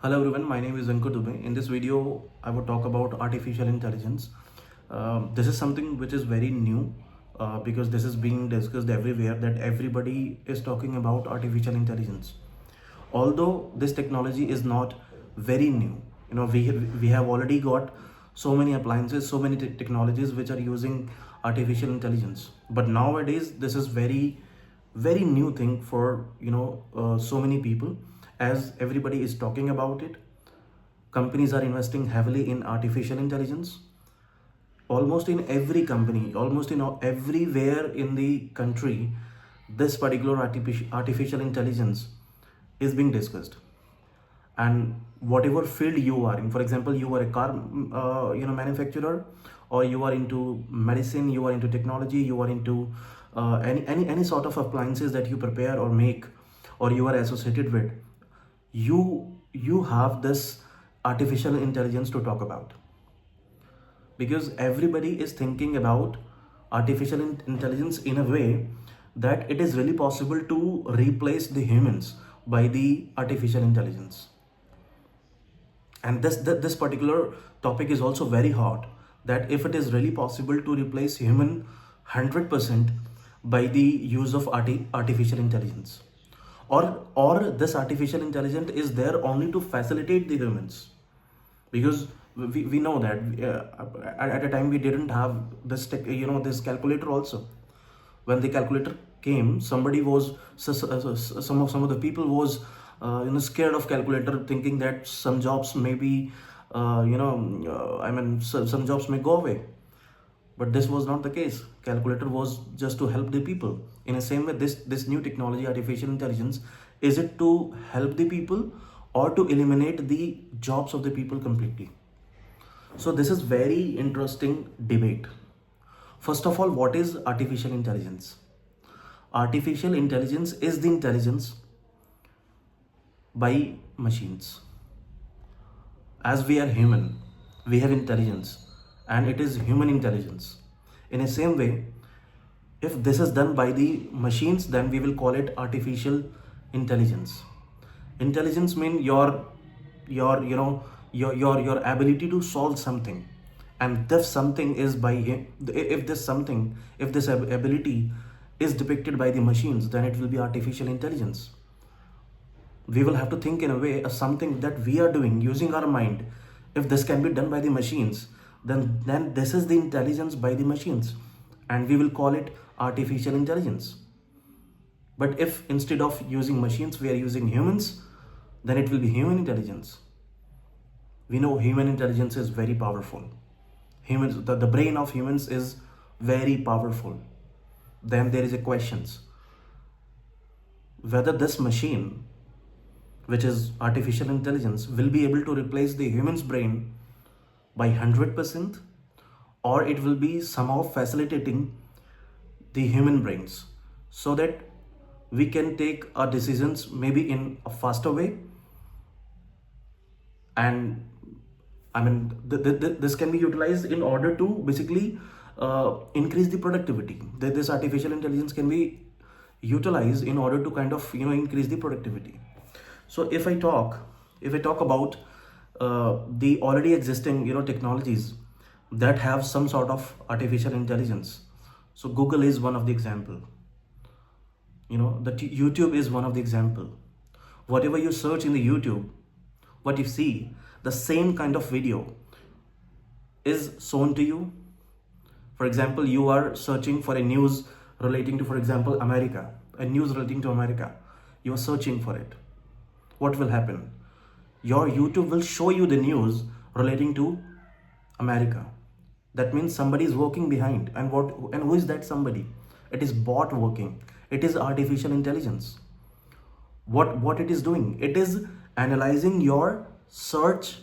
Hello everyone, my name is Ankur Dubey. In this video, I will talk about artificial intelligence. This is something which is very new because this is being discussed everywhere that everybody is talking about artificial intelligence. Although this technology is not very new, we have already got so many appliances, so many technologies which are using artificial intelligence. But nowadays, this is very new thing for so many people, as everybody is talking about it. Companies are investing heavily in artificial intelligence. Almost in every company, almost everywhere in the country, this particular artificial intelligence is being discussed. And whatever field you are in, for example, you are a car manufacturer, or you are into medicine, you are into technology, you are into any sort of appliances that you prepare or make, or you are associated with, you have this artificial intelligence to talk about, because everybody is thinking about artificial intelligence in a way that it is really possible to replace the humans by the artificial intelligence. And this particular topic is also very hot, that if it is really possible to replace human 100% by the use of artificial intelligence, or this artificial intelligence is there only to facilitate the humans. Because we know that at a time we didn't have this calculator also. When the calculator came, somebody was some of the people was scared of calculator, thinking that some jobs may be some jobs may go away. But this was not the case. Calculator was just to help the people. In the same way, this new technology, artificial intelligence, is it to help the people or to eliminate the jobs of the people completely? So this is very interesting debate. First of all, what is artificial intelligence? Artificial intelligence is the intelligence by machines. As we are human, we have intelligence, and it is human intelligence. In the same way, if this is done by the machines, then we will call it artificial intelligence. Intelligence means your ability to solve something. And if something is by him, if this ability is depicted by the machines, then it will be artificial intelligence. We will have to think in a way of something that we are doing using our mind. If this can be done by the machines, then this is the intelligence by the machines, and we will call it artificial intelligence. But if instead of using machines we are using humans, then it will be human intelligence. We know human intelligence is very powerful. The brain of humans is very powerful. Then there is a question whether this machine, which is artificial intelligence, will be able to replace the human's brain by 100%, or it will be somehow facilitating the human brains, so that we can take our decisions maybe in a faster way. And this can be utilized in order to basically increase the productivity. This artificial intelligence can be utilized in order to kind of increase the productivity. So if I talk about the already existing technologies that have some sort of artificial intelligence, so Google is one of the example. That YouTube is one of the example. Whatever you search in the YouTube, what you see, the same kind of video is shown to you. For example, you are searching for a news relating to, for example, America, a news relating to America. You are searching for it. What will happen? Your YouTube will show you the news relating to America. That means somebody is working behind. And who is that somebody? It is bot working. It is artificial intelligence. What it is doing? It is analyzing your search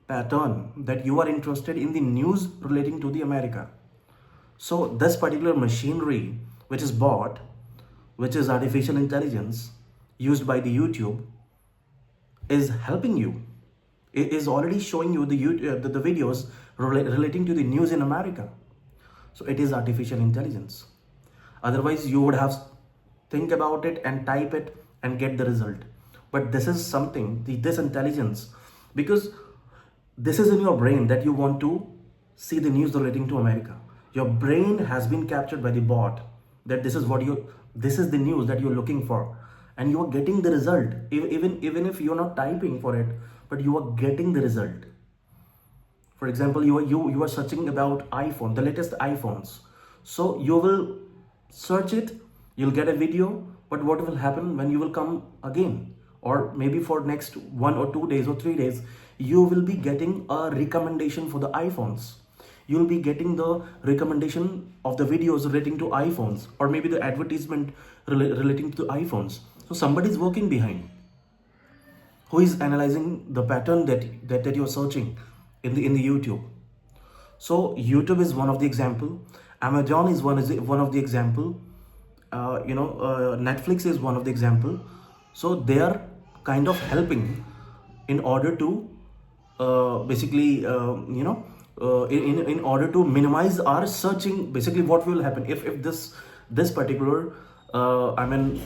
pattern, that you are interested in the news relating to the America. So this particular machinery, which is bot, which is artificial intelligence used by the YouTube, is helping you. It is already showing you the videos relating to the news in America. So it is artificial intelligence. Otherwise, you would have think about it and type it and get the result. But this is something, this intelligence because this is in your brain that you want to see the news relating to America. Your brain has been captured by the bot that this is the news that you're looking for, and you are getting the result. Even if you're not typing for it, but you are getting the result. For example, you are searching about iPhone, the latest iPhones. So you will search it, you'll get a video, but what will happen when you will come again? Or maybe for next 1 or 2 days or 3 days, you will be getting a recommendation for the iPhones. You'll be getting the recommendation of the videos relating to iPhones, or maybe the advertisement relating to the iPhones. So somebody is working behind, who is analyzing the pattern that you're searching in the YouTube. So YouTube is one of the example. Amazon is one of the example. Netflix is one of the example. So they are kind of helping in order to in order to minimize our searching. Basically, what will happen if this particular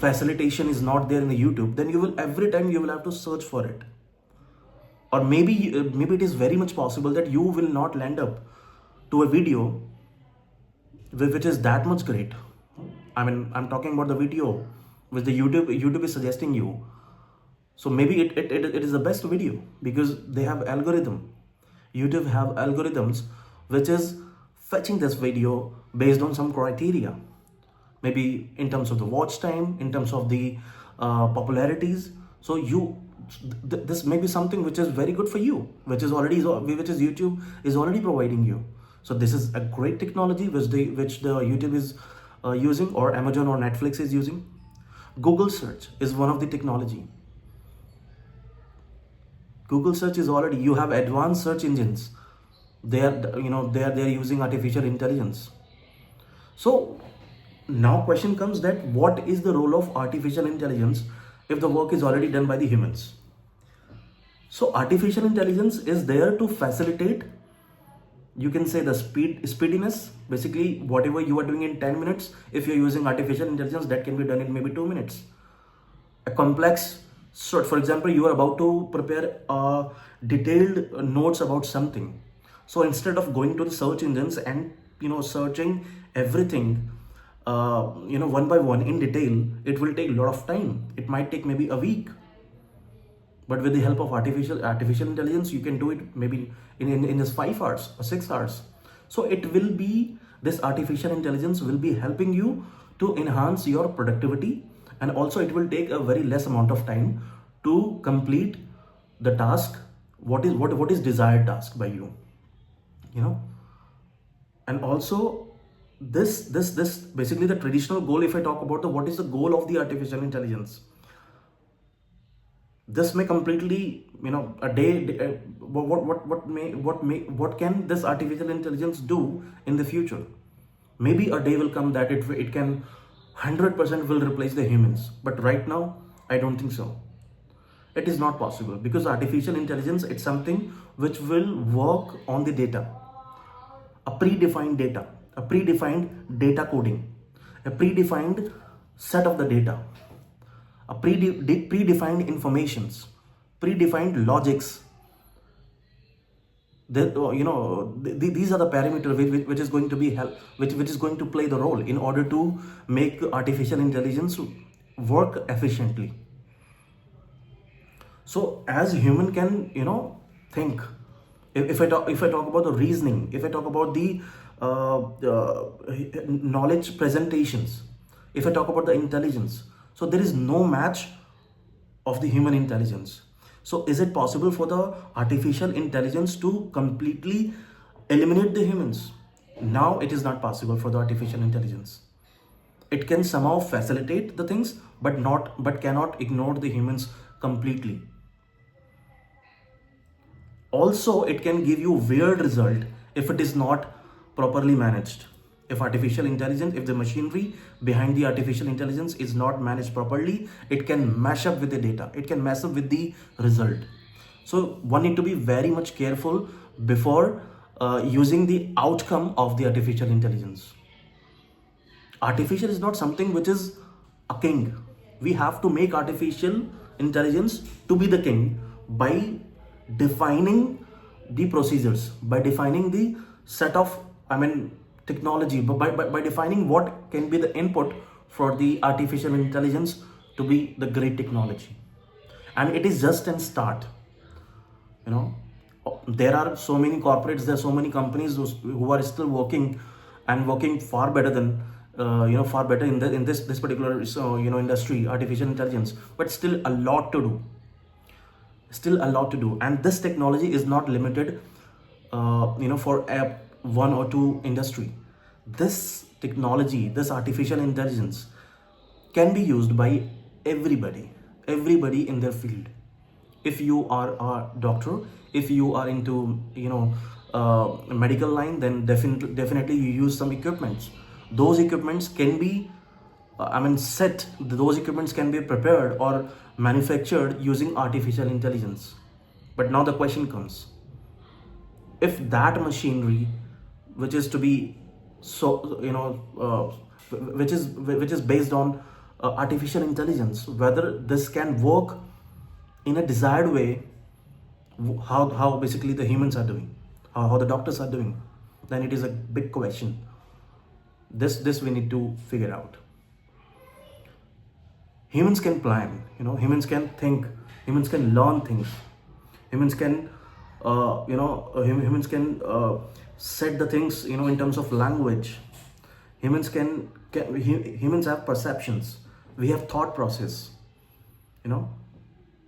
facilitation is not there in the YouTube, then every time you will have to search for it. Or maybe it is very much possible that you will not land up to a video which is that much great. I'm talking about the video which the YouTube is suggesting you. So maybe it is the best video because they have algorithm. YouTube have algorithms which is fetching this video based on some criteria. Maybe in terms of the watch time, in terms of the popularities. So this may be something which is very good for you, which is YouTube is already providing you. So this is a great technology which the YouTube is using, or Amazon or Netflix is using. Google search is one of the technology. Google search is already, you have advanced search engines. They're using artificial intelligence. So now question comes that what is the role of artificial intelligence if the work is already done by the humans? So artificial intelligence is there to facilitate, you can say, the speediness. Basically, whatever you are doing in 10 minutes, if you're using artificial intelligence, that can be done in maybe 2 minutes. A complex sort, for example, you are about to prepare detailed notes about something. So instead of going to the search engines and searching everything one by one in detail, it will take a lot of time. It might take maybe a week. But with the help of artificial intelligence, you can do it maybe in just 5 hours or 6 hours. So this artificial intelligence will be helping you to enhance your productivity, and also it will take a very less amount of time to complete the task, what is desired task by you. And also this basically the traditional goal. If I talk about what is the goal of the artificial intelligence, this may completely a day what can this artificial intelligence do in the future? Maybe a day will come that it can 100% will replace the humans, but right now I don't think so. It is not possible, because artificial intelligence, it's something which will work on the data, a predefined data coding, a predefined set of the data, a predefined informations, predefined logics. These are the parameters which is going to be which is going to play the role in order to make artificial intelligence work efficiently. So as human can think, if I talk about the reasoning, if I talk about the knowledge presentations, if I talk about the intelligence, so there is no match of the human intelligence. So is it possible for the artificial intelligence to completely eliminate the humans? Now it is not possible for the artificial intelligence. It can somehow facilitate the things, but cannot ignore the humans completely. Also, it can give you weird result if it is not properly managed. If the machinery behind the artificial intelligence is not managed properly, it can mash up with the data. It can mess up with the result. So one need to be very much careful before using the outcome of the artificial intelligence. Artificial is not something which is a king. We have to make artificial intelligence to be the king by defining the procedures, by defining the set of, technology, but by defining what can be the input for the artificial intelligence to be the great technology. And it is just an start. You know, there are so many corporates, there are so many companies who are still working and working far better than far better in this particular industry, artificial intelligence, but still a lot to do, and this technology is not limited for one or two industry. This technology, this artificial intelligence can be used by everybody in their field. If you are a doctor, if you are into medical line, then definitely you use some equipments. Those equipments can be those equipments can be prepared or manufactured using artificial intelligence. But now the question comes, if that machinery, which is to be which is based on artificial intelligence, whether this can work in a desired way, how basically the humans are doing, how the doctors are doing, then it is a big question. This we need to figure out. Humans can plan, humans can think, humans can learn things, humans can humans can set the things in terms of language. Humans have perceptions, we have thought process.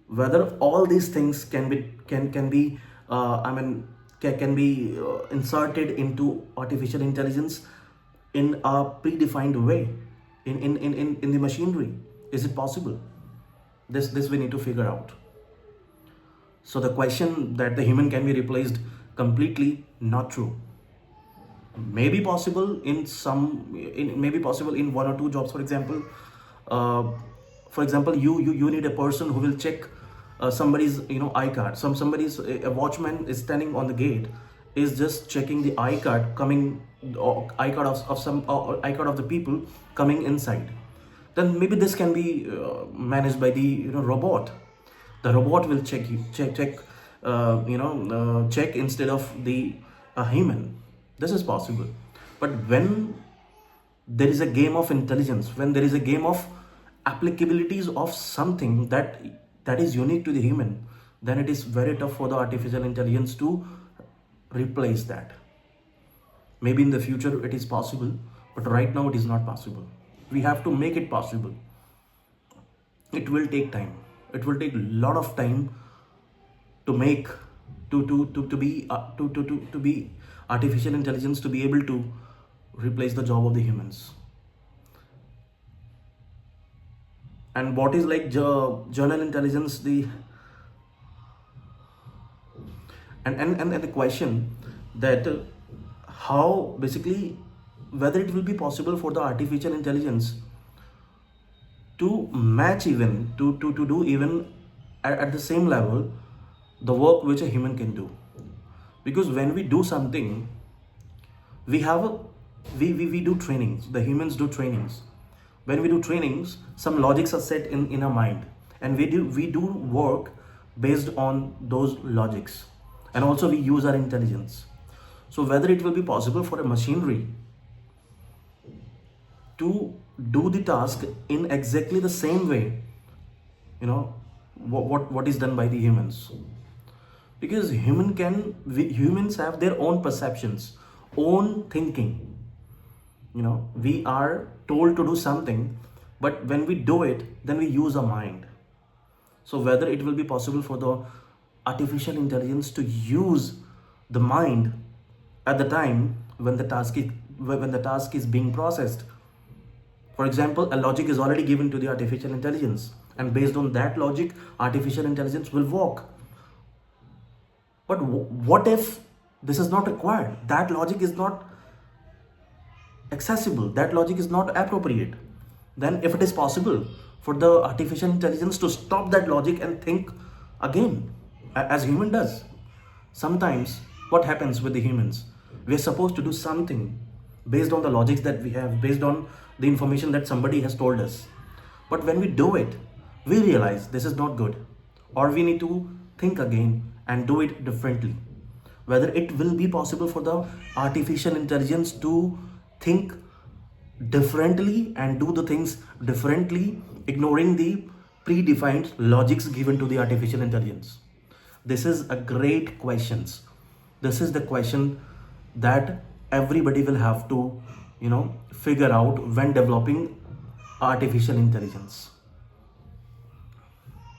Whether all these things can be inserted into artificial intelligence in a predefined way, in the machinery. Is it possible? This we need to figure out. So the question that the human can be replaced completely, not true. Maybe possible in maybe possible in one or two jobs. For example, you need a person who will check somebody's eye card. Somebody's a watchman is standing on the gate, is just checking the eye card coming, or eye card of some or eye card of the people coming inside. Then maybe this can be managed by the robot. The robot will check instead of the human. This is possible. But when there is a game of intelligence, when there is a game of applicabilities of something that is unique to the human, then it is very tough for the artificial intelligence to replace that. Maybe in the future it is possible, but right now it is not possible. We have to make it possible. It will take time. It will take a lot of time to make to be artificial intelligence to be able to replace the job of the humans. And what is like general intelligence, and the question that how basically whether it will be possible for the artificial intelligence to match even to do even at the same level the work which a human can do. Because when we do something, we do trainings, the humans do trainings. When we do trainings, some logics are set in our mind, and we do work based on those logics, and also we use our intelligence. So whether it will be possible for a machinery to do the task in exactly the same way, what is done by the humans. Because humans have their own perceptions, own thinking. We are told to do something, but when we do it, then we use our mind. So whether it will be possible for the artificial intelligence to use the mind at the time when the task is being processed. For example, a logic is already given to the artificial intelligence, and based on that logic, artificial intelligence will work. But what if this is not required? That logic is not accessible. That logic is not appropriate. Then if it is possible for the artificial intelligence to stop that logic and think again, as human does. Sometimes what happens with the humans? We are supposed to do something based on the logics that we have, based on the information that somebody has told us. But when we do it, we realize this is not good, or we need to think again and do it differently. Whether it will be possible for the artificial intelligence to think differently and do the things differently, ignoring the predefined logics given to the artificial intelligence. This is a great question. This is the question that everybody will have to, figure out when developing artificial intelligence.